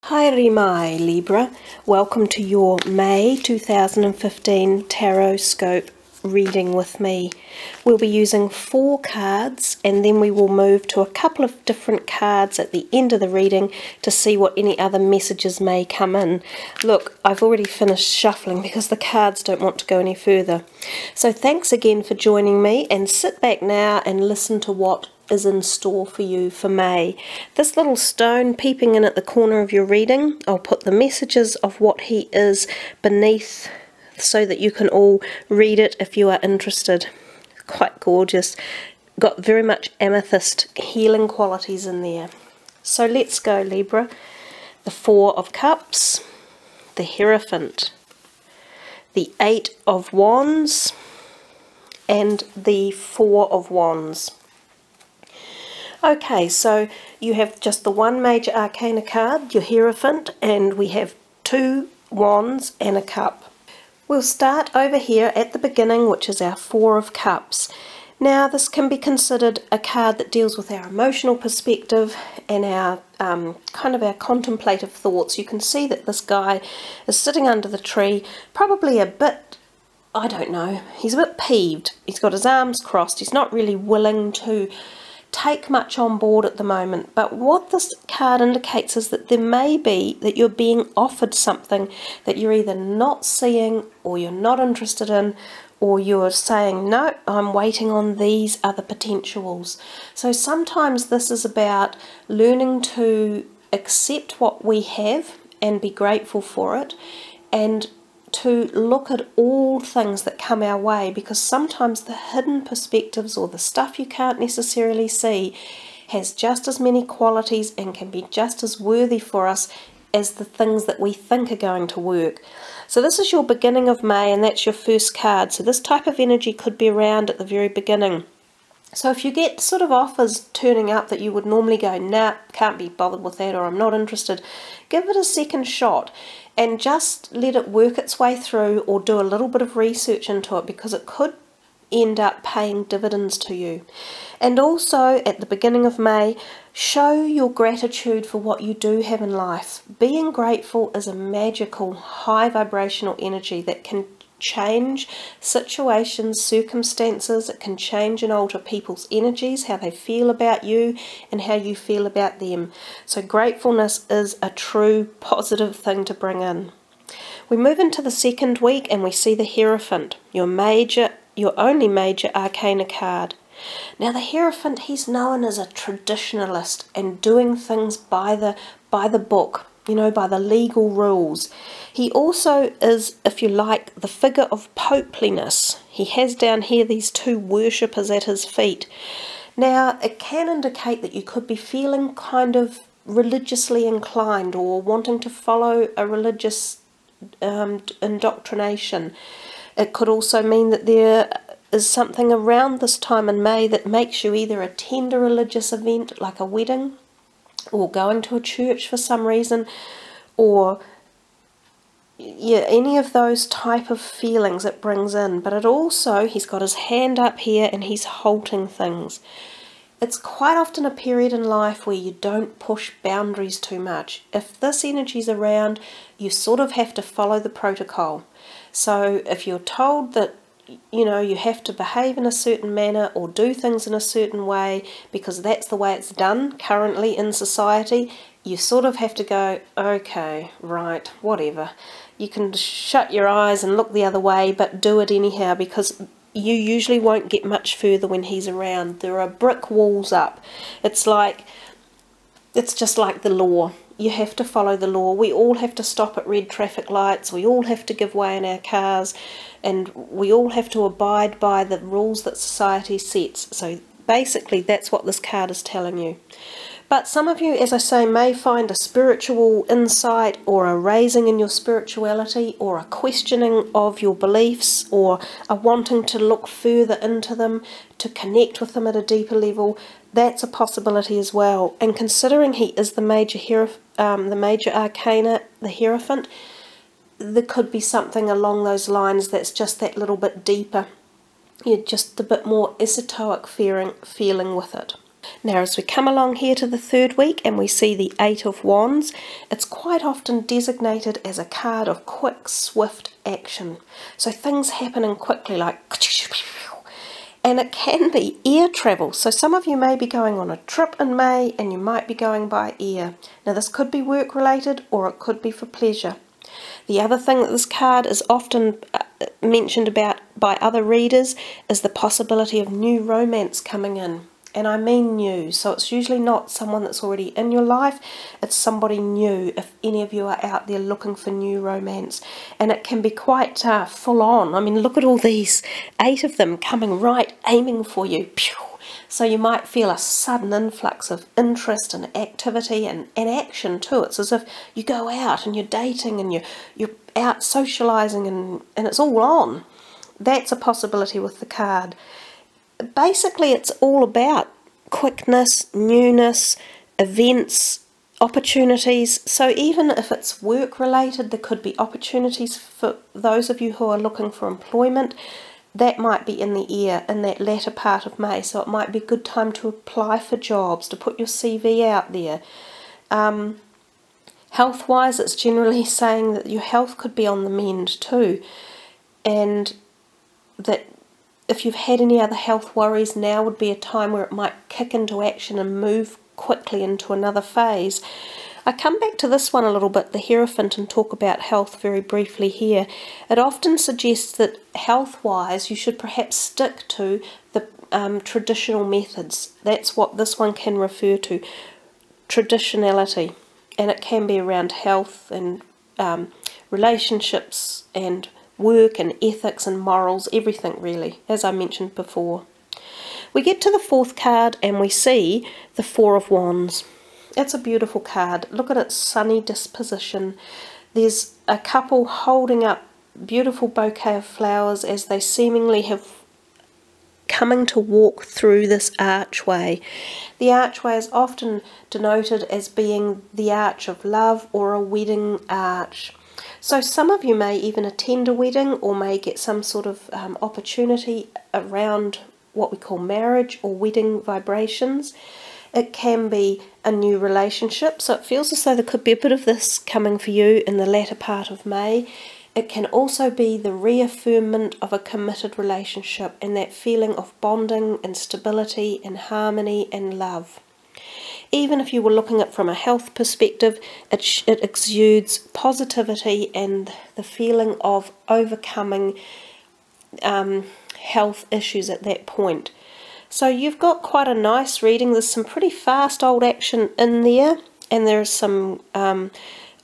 Haere mai, Libra. Welcome to your May 2015 Taroscope reading with me. We'll be using 4 cards and then we will move to a couple of different cards at the end of the reading to see what any other messages may come in. Look, I've already finished shuffling because the cards don't want to go any further. So thanks again for joining me, and sit back now and listen to what is in store for you for May. This little stone peeping in at the corner of your reading, I'll put the messages of what he is beneath so that you can all read it if you are interested. Quite gorgeous. Got very much amethyst healing qualities in there. So let's go, Libra. The 4 of Cups, the Hierophant, the 8 of Wands, and the 4 of Wands. Okay, so you have just the one major arcana card, your Hierophant, and we have 2 wands and a cup. We'll start over here at the beginning, which is our 4 of Cups. Now, this can be considered a card that deals with our emotional perspective and our kind of our contemplative thoughts. You can see that this guy is sitting under the tree, probably a bit, I don't know, he's a bit peeved. He's got his arms crossed. He's not really willing to take much on board at the moment, but what this card indicates is that there may be that you're being offered something that you're either not seeing or you're not interested in, or you're saying, no, I'm waiting on these other potentials. So sometimes this is about learning to accept what we have and be grateful for it, and to look at all things that come our way, because sometimes the hidden perspectives or the stuff you can't necessarily see has just as many qualities and can be just as worthy for us as the things that we think are going to work. So this is your beginning of May, and that's your first card. So this type of energy could be around at the very beginning. So if you get sort of offers turning up that you would normally go, nah, can't be bothered with that, or I'm not interested, give it a second shot and just let it work its way through, or do a little bit of research into it, because it could end up paying dividends to you. And also at the beginning of May, show your gratitude for what you do have in life. Being grateful is a magical, high vibrational energy that can change situations, circumstances. It can change and alter people's energies, how they feel about you and how you feel about them. So gratefulness is a true positive thing to bring in. We move into the second week and we see the Hierophant, your only major arcana card. Now the Hierophant, he's known as a traditionalist and doing things by the book, you know, by the legal rules. He also is, if you like, the figure of popeliness. He has down here these 2 worshippers at his feet. Now, it can indicate that you could be feeling kind of religiously inclined or wanting to follow a religious indoctrination. It could also mean that there is something around this time in May that makes you either attend a religious event like a wedding, or going to a church for some reason, or yeah, any of those type of feelings it brings in. But it also, he's got his hand up here and he's halting things. It's quite often a period in life where you don't push boundaries too much. If this energy's around, you sort of have to follow the protocol. So if you're told that, you know, you have to behave in a certain manner or do things in a certain way because that's the way it's done currently in society, you sort of have to go, okay, right, whatever. You can shut your eyes and look the other way, but do it anyhow, because you usually won't get much further when he's around. There are brick walls up. It's just like the law. You have to follow the law. We all have to stop at red traffic lights. We all have to give way in our cars, and we all have to abide by the rules that society sets. So basically that's what this card is telling you. But some of you, as I say, may find a spiritual insight, or a raising in your spirituality, or a questioning of your beliefs, or a wanting to look further into them, to connect with them at a deeper level. That's a possibility as well. And considering he is the major arcana, the Hierophant, there could be something along those lines that's just that little bit deeper. You're just a bit more esoteric feeling with it. Now as we come along here to the third week and we see the Eight of Wands, it's quite often designated as a card of quick, swift action. So things happening quickly, like, and it can be air travel. So some of you may be going on a trip in May and you might be going by air. Now this could be work related or it could be for pleasure. The other thing that this card is often mentioned about by other readers is the possibility of new romance coming in. And I mean new, so it's usually not someone that's already in your life, it's somebody new if any of you are out there looking for new romance. And it can be quite full on. I mean, look at all these, 8 of them coming right, aiming for you. Pew! So you might feel a sudden influx of interest and activity and action too. It's as if you go out and you're dating and you're out socialising and it's all on. That's a possibility with the card. Basically, it's all about quickness, newness, events, opportunities. So even if it's work related, there could be opportunities for those of you who are looking for employment. That might be in the air in that latter part of May. So it might be a good time to apply for jobs, to put your CV out there. Health-wise, it's generally saying that your health could be on the mend too. And that if you've had any other health worries, now would be a time where it might kick into action and move quickly into another phase. I come back to this one a little bit, the Hierophant, and talk about health very briefly here. It often suggests that health-wise you should perhaps stick to the traditional methods. That's what this one can refer to, traditionality. And it can be around health and relationships and work and ethics and morals, everything really, as I mentioned before. We get to the fourth card and we see the Four of Wands. It's a beautiful card. Look at its sunny disposition. There's a couple holding up beautiful bouquet of flowers as they seemingly have coming to walk through this archway. The archway is often denoted as being the arch of love or a wedding arch. So some of you may even attend a wedding or may get some sort of opportunity around what we call marriage or wedding vibrations. It can be a new relationship, so it feels as though there could be a bit of this coming for you in the latter part of May. It can also be the reaffirmment of a committed relationship and that feeling of bonding and stability and harmony and love. Even if you were looking at it from a health perspective, it exudes positivity and the feeling of overcoming health issues at that point. So you've got quite a nice reading. There's some pretty fast old action in there, and there's some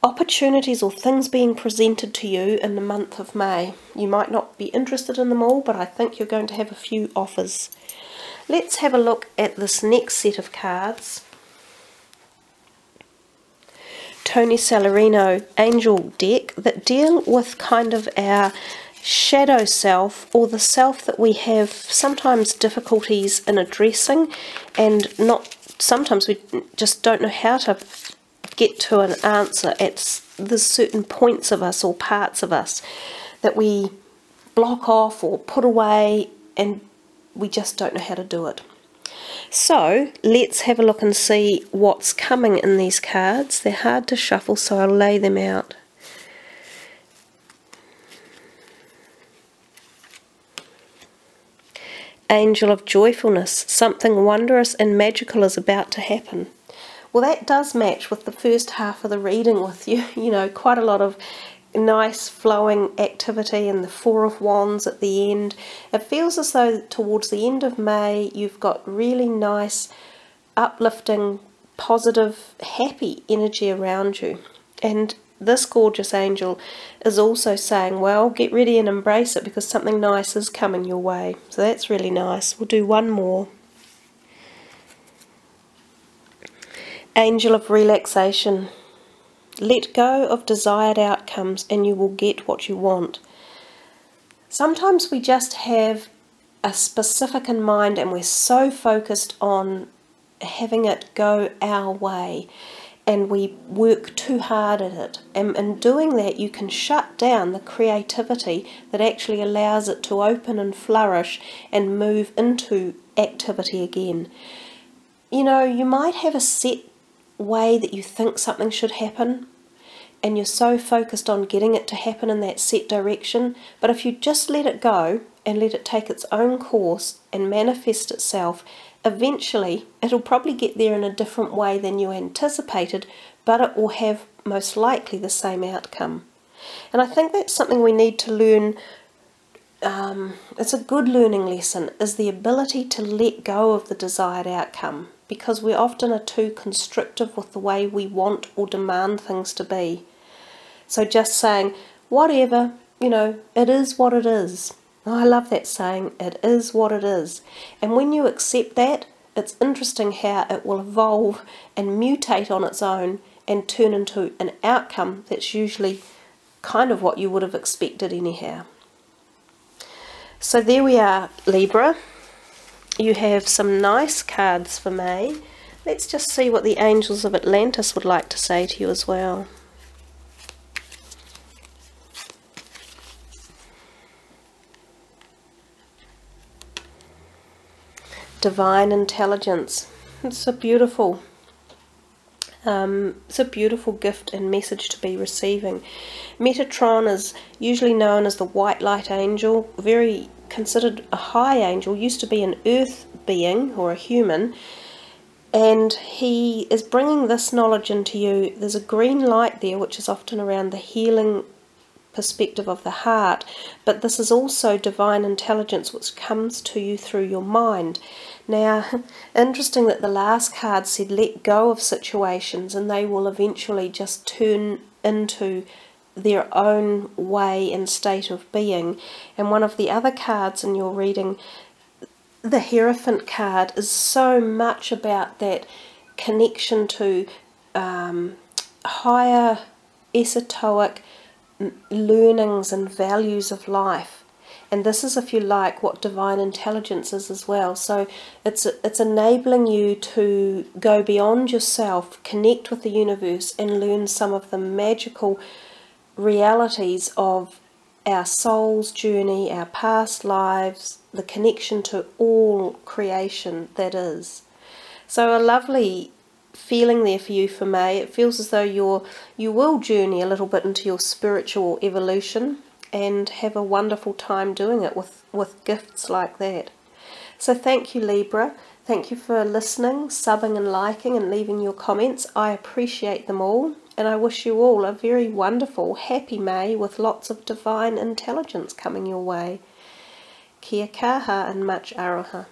opportunities or things being presented to you in the month of May. You might not be interested in them all, but I think you're going to have a few offers. Let's have a look at this next set of cards. Tony Salarino Angel deck that deal with kind of our shadow self, or the self that we have sometimes difficulties in addressing, and not sometimes we just don't know how to get to an answer at the certain points of us or parts of us that we block off or put away, and we just don't know how to do it. So let's have a look and see what's coming in these cards. They're hard to shuffle, so I'll lay them out. Angel of Joyfulness. Something wondrous and magical is about to happen. Well, that does match with the first half of the reading with you. You know, quite a lot of nice flowing activity and the Four of Wands at the end. It feels as though towards the end of May you've got really nice, uplifting, positive, happy energy around you. And this gorgeous angel is also saying, well, get ready and embrace it because something nice is coming your way. So that's really nice. We'll do one more. Angel of Relaxation. Let go of desired outcomes and you will get what you want. Sometimes we just have a specific in mind and we're so focused on having it go our way and we work too hard at it. And in doing that, you can shut down the creativity that actually allows it to open and flourish and move into activity again. you know, you might have a set way that you think something should happen, and you're so focused on getting it to happen in that set direction, but if you just let it go and let it take its own course and manifest itself, eventually it'll probably get there in a different way than you anticipated, but it will have most likely the same outcome. And I think that's something we need to learn. It's a good learning lesson, is the ability to let go of the desired outcome, because we often are too constrictive with the way we want or demand things to be. So just saying, whatever, you know, it is what it is. I love that saying, it is what it is. And when you accept that, it's interesting how it will evolve and mutate on its own and turn into an outcome that's usually kind of what you would have expected anyhow. So there we are, Libra. You have some nice cards for May. Let's just see what the angels of Atlantis would like to say to you as well. Divine intelligence. It's a beautiful gift and message to be receiving. Metatron is usually known as the white light angel, very considered a high angel, used to be an earth being or a human, and he is bringing this knowledge into you. There's a green light there, which is often around the healing perspective of the heart, but this is also divine intelligence which comes to you through your mind. Now, interesting that the last card said let go of situations and they will eventually just turn into their own way and state of being. And one of the other cards in your reading, the Hierophant card, is so much about that connection to higher esoteric learnings and values of life. And this is, if you like, what divine intelligence is as well. So it's enabling you to go beyond yourself, connect with the universe, and learn some of the magical realities of our soul's journey, our past lives, the connection to all creation that is. So a lovely feeling there for you for May. It feels as though you will journey a little bit into your spiritual evolution and have a wonderful time doing it with gifts like that. So thank you, Libra. Thank you for listening, subbing and liking and leaving your comments. I appreciate them all, and I wish you all a very wonderful, happy May with lots of divine intelligence coming your way. Kia kaha and much aroha.